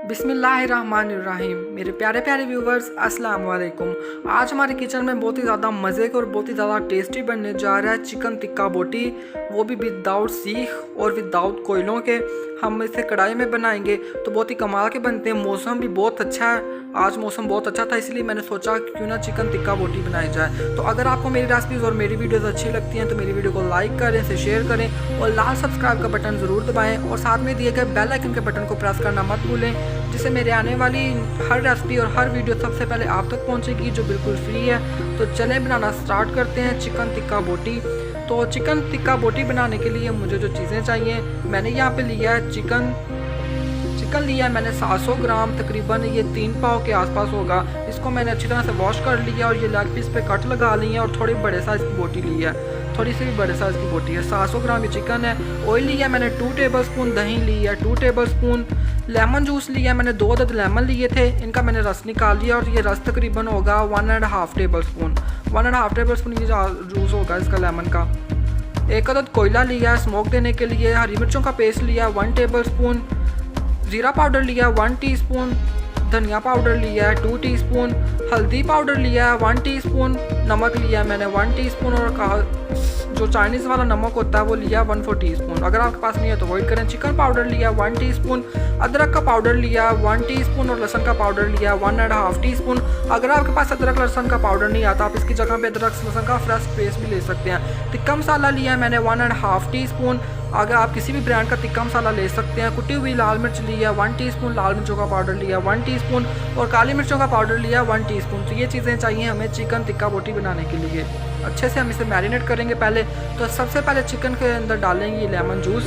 बिस्मिल्लाहिर्रहमानिर्रहीम। मेरे प्यारे प्यारे व्यूवर्स, अस्सलाम वालेकुम। आज हमारे किचन में बहुत ही ज़्यादा मज़े का और बहुत ही ज़्यादा टेस्टी बनने जा रहा है चिकन टिक्का बोटी, वो भी विदाउट सीख और विदाउट कोयलों के। हम इसे कढ़ाई में बनाएंगे तो बहुत ही कमाल के बनते हैं। मौसम भी बहुत अच्छा है, आज मौसम बहुत अच्छा था, इसलिए मैंने सोचा क्यों ना चिकन टिक्का बोटी बनाई जाए। तो अगर आपको मेरी रेसिपीज़ और मेरी वीडियोस अच्छी लगती हैं तो मेरी वीडियो को लाइक करें, इसे शेयर करें और लाल सब्सक्राइब का बटन ज़रूर दबाएं और साथ में दिए गए बेल आइकन के बटन को प्रेस करना मत भूलें, जिससे मेरे आने वाली हर रेसिपी और हर वीडियो सबसे पहले आप तक पहुंचेगी, जो बिल्कुल फ्री है। तो चलें बनाना स्टार्ट करते हैं चिकन टिक्का बोटी। तो चिकन टिक्का बोटी बनाने के लिए मुझे जो चीज़ें चाहिए, मैंने यहाँ पे लिया है चिकन लिया है मैंने 700 ग्राम, तकरीबन ये 3 पाव के आसपास होगा। इसको मैंने अच्छी तरह से वॉश कर लिया और ये लेग पीस पे कट लगा ली है और थोड़ी बड़े साइज़ की बोटी ली है, थोड़ी सी भी बड़े साइज़ की बोटी है। 700 ग्राम ये चिकन है। ऑयल लिया है मैंने 2 टेबलस्पून, दही ली है 2 टेबलस्पून, लेमन जूस लिया है मैंने 2 अदद लेमन लिए थे, इनका मैंने रस निकाल लिया और ये रस तकरीबन होगा 1.5 टेबलस्पून। 1.5 टेबलस्पून ये जूस होगा इसका लेमन का। 1 अदद कोयला लिया है स्मोक देने के लिए। हरी मिर्चों का पेस्ट लिया 1 टेबलस्पून, ज़ीरा पाउडर लिया 1 टीस्पून, धनिया पाउडर लिया है 2 टीस्पून, हल्दी पाउडर लिया है 1 टीस्पून, नमक लिया है मैंने 1 टीस्पून और जो चाइनीज़ वाला नमक होता है वो लिया 1/4 टीस्पून। अगर आपके पास नहीं है तो अवॉइड करें। चिकन पाउडर लिया 1 टीस्पून, अदरक का पाउडर लिया 1 टीस्पून और लहसुन का पाउडर लिया 1.5 टीस्पून। अगर आपके पास अदरक लहसुन का पाउडर नहीं आता, आप इसकी जगह पे अदरक लहसुन का फ्रेश पेस्ट भी ले सकते हैं। टिक्का मसाला लिया है मैंने 1.5 टीस्पून, अगर आप किसी भी ब्रांड का टिक्का मसाला ले सकते हैं। कुटी हुई लाल मिर्च लिया 1 टीस्पून, लाल मिर्चों का पाउडर लिया 1 टीस्पून और काली मिर्चों का पाउडर लिया 1 टीस्पून। तो ये चीज़ें चाहिए हमें चिकन टिक्का बोटी बनाने के लिए। अच्छे से हम इसे मैरिनेट करेंगे पहले। तो सबसे पहले चिकन के अंदर डालेंगे लेमन जूस।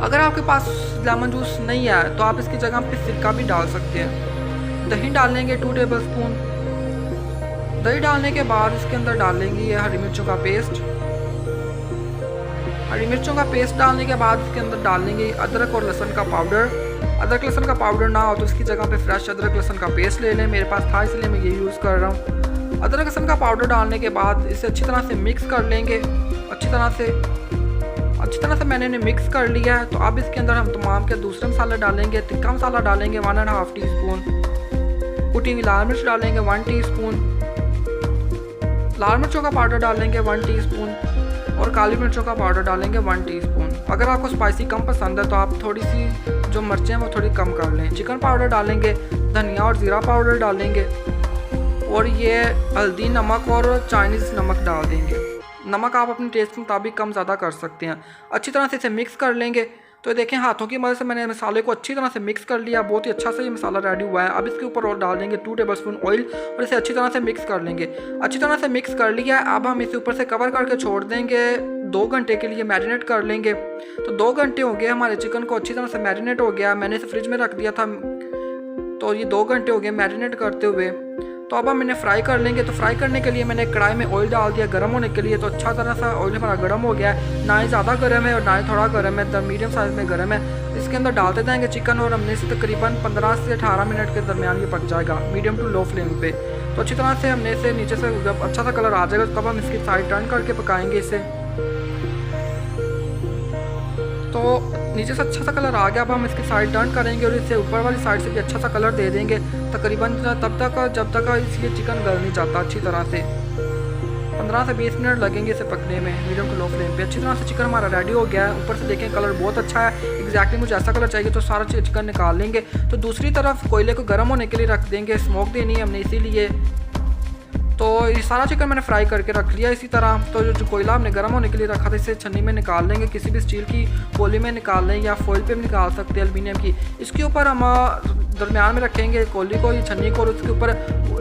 अगर आपके पास लेमन जूस नहीं है तो आप इसकी जगह पे सिरका भी डाल सकते हैं। दही डालेंगे 2 टेबलस्पून। दही डालने के बाद इसके अंदर डालेंगे ये हरी मिर्चों का पेस्ट। हरी मिर्चों का पेस्ट डालने के बाद इसके अंदर डालेंगे अदरक और लहसुन का पाउडर। अदरक लहसुन का पाउडर ना हो तो इसकी जगह पे फ्रेश अदरक लहसुन का पेस्ट ले लें, मेरे पास था इसलिए मैं ये यूज़ कर रहा हूँ। अदरक लहसुन का पाउडर डालने के बाद इसे अच्छी तरह से मिक्स कर लेंगे। अच्छी तरह से मैंने इन्हें मिक्स कर लिया है। तो अब इसके अंदर हम तमाम के दूसरे मसाले डालेंगे। टिक्का मसाला डालेंगे 1.5 टीस्पून, कुटी हुई लाल मिर्च डालेंगे 1 टीस्पून, लाल मिर्चों का पाउडर डालेंगे 1 टीस्पून और काली मिर्चों का पाउडर डालेंगे 1 टीस्पून। अगर आपको स्पाइसी कम पसंद है तो आप थोड़ी सी जो मिर्चें हैं वो थोड़ी कम कर लें। चिकन पाउडर डालेंगे, धनिया और ज़ीरा पाउडर डालेंगे और ये हल्दी, नमक और चाइनीज़ नमक डाल देंगे। नमक आप अपने टेस्ट के मुताबिक कम ज़्यादा कर सकते हैं। अच्छी तरह से इसे मिक्स कर लेंगे। तो देखें हाथों की मदद से मैंने मसाले को अच्छी तरह से मिक्स कर लिया, बहुत ही अच्छा से ये मसाला रेडी हुआ है। अब इसके ऊपर और डाल देंगे 2 टेबलस्पून ऑयल और इसे अच्छी तरह से मिक्स कर लेंगे। अच्छी तरह से मिक्स कर लिया है। अब हम इसे ऊपर से कवर करके छोड़ देंगे 2 घंटे के लिए, मैरिनेट कर लेंगे। तो 2 घंटे हो गए हमारे चिकन को अच्छी तरह से मैरिनेट हो गया। मैंने इसे फ्रिज में रख दिया था, तो ये 2 घंटे हो गए मैरिनेट करते हुए। तो अब हम इन्हें फ्राई कर लेंगे। तो फ्राई करने के लिए मैंने कढ़ाई में ऑयल डाल दिया गर्म होने के लिए। तो अच्छा तरह सा ऑयल हमारा गर्म हो गया है, ना ही ज़्यादा गर्म है और ना ही थोड़ा गर्म है, मीडियम साइज़ में गर्म है। इसके अंदर डालते जाएंगे चिकन और हमने इसे तकरीबन 15 से 18 मिनट के दरमियान ये पक जाएगा, मीडियम टू लो फ्लेम पे। तो अच्छी तरह से हमने इसे नीचे से जब अच्छा सा कलर आ जाएगा तब हम इसकी साइड टर्न करके पकाएंगे इसे। तो नीचे से अच्छा सा कलर आ गया। अब हम इसकी साइड टर्न करेंगे और इसे ऊपर वाली साइड से भी अच्छा सा कलर दे देंगे, तकरीबन तब तक जब तक इसलिए चिकन गल नहीं जाता अच्छी तरह से। 15 से 20 मिनट लगेंगे इसे पकने में, मीडियम टू लो फ्लेम पे। अच्छी तरह से चिकन हमारा रेडी हो गया है। ऊपर से देखें कलर बहुत अच्छा है, एग्जैक्टली मुझे ऐसा कलर चाहिए। तो सारा चिकन निकाल लेंगे। तो दूसरी तरफ कोयले को गर्म होने के लिए रख देंगे, स्मोक देनी है हमने इसीलिए। तो ये सारा चिकन मैंने फ्राई करके रख लिया इसी तरह। तो जो कोयला हमने गर्म होने के लिए रखा था इसे छन्नी में निकाल लेंगे, किसी भी स्टील की कोली में निकाल लें या फॉइल पे भी निकाल सकते हैं एल्युमिनियम की। इसके ऊपर हम दरमियान में रखेंगे कोली को, ये छन्नी को, और उसके ऊपर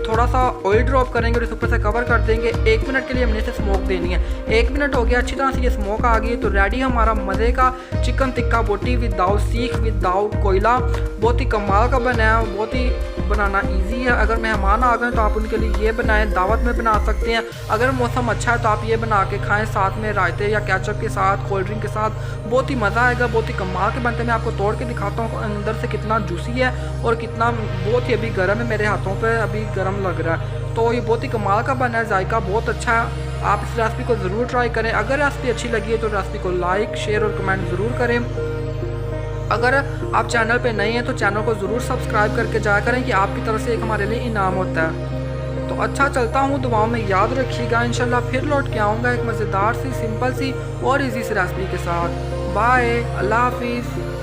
थोड़ा सा ऑयल ड्रॉप करेंगे और इस ऊपर से कवर कर देंगे। 1 मिनट के लिए हमने इसे स्मोक देनी है। 1 मिनट हो गया, अच्छी तरह से ये स्मोक आ गई। तो रेडी हमारा मज़े का चिकन टिक्का बोटी विदाउट सीख, विदाउट कोयला। बहुत ही कमाल का बना है, बहुत ही बनाना इजी है। अगर मेहमान आ गए तो आप उनके लिए ये बनाएं, दावत में बना सकते हैं। अगर मौसम अच्छा है तो आप ये बना के खाएं, साथ में रायते या केचप के साथ, कोल्ड ड्रिंक के साथ, बहुत ही मज़ा आएगा। बहुत ही कमाल के बनते हैं। मैं आपको तोड़ के दिखाता हूँ अंदर से कितना जूसी है और कितना बहुत ही अभी गर्म है, मेरे हाथों पर अभी गर्म लग रहा है। तो ये बहुत ही कमाल का बना है, जायका बहुत अच्छा है। आप इस रेसिपी को ज़रूर ट्राई करें। अगर रेसिपी अच्छी लगी है तो रेसिपी को लाइक, शेयर और कमेंट ज़रूर करें। अगर आप चैनल पे नए हैं तो चैनल को ज़रूर सब्सक्राइब करके जाया करें कि आपकी तरफ से एक हमारे लिए इनाम होता है। तो अच्छा चलता हूँ, दुआओं में याद रखिएगा। इंशाल्लाह फिर लौट के आऊँगा एक मज़ेदार सी, सिंपल सी और इजी सी रेसिपी के साथ। बाय, अल्लाह हाफिज़।